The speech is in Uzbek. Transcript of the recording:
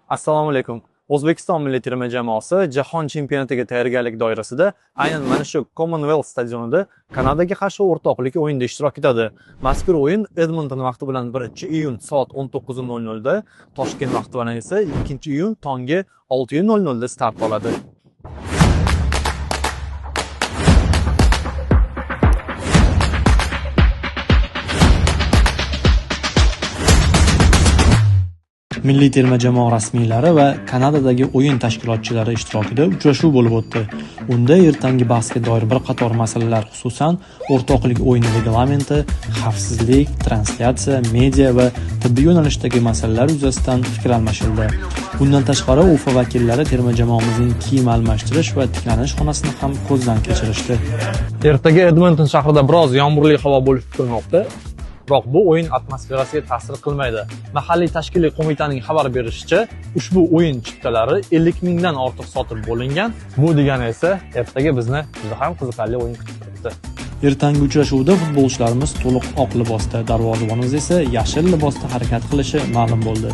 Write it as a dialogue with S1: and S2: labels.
S1: Assalomu alaykum. O'zbekiston milliy terma jamoasi jahon chempionatiga tayyorgarlik doirasida aynan mana shu Commonwealth stadionida Kanadaga qarshi o'rtoqlik o'yinida ishtirok etadi. Mazkur o'yin Edmonton vaqti bilan 1-iyun soat 19:00 da, Toshkent vaqti bilan esa 2-iyun tongi 6:00 da start oladi. Milliy terma jamoa rasmiylari va Kanadadagi o'yin tashkilotchilari ishtirokida uchrashuv bo'lib o'tdi. Unda ertangi bahsga doir bir qator masalalar, xususan o'rtoqlik o'yini reglamenti, xavfsizlik, translyatsiya, media va tibbiy yo'nalishdagi masalalar yuzasidan fikr almashildi. Bundan tashqari UFA vakillari terma jamoamizning kiyim almashtirish va tiklanish xonasini ham ko'zdan kechirishdi. Ertaga Edmonton shahrida biroz yomg'irli havo bo'lishi kutilmoqda. Biroq bu o'yin atmosferasiga ta'sir qilmaydi. Mahalliy tashkiliy qo'mitaning xabar berishicha, ushbu o'yin chiptalari 50 mingdan ortiq sotib bo'lingan. Bu degani esa ertaga bizni juda ham qiziqarli o'yin kutib turibdi. Ertangi uchrashuvda futbolchilarimiz to'liq oq libosda, darvozabonimiz esa yashil libosda harakat qilishi ma'lum bo'ldi.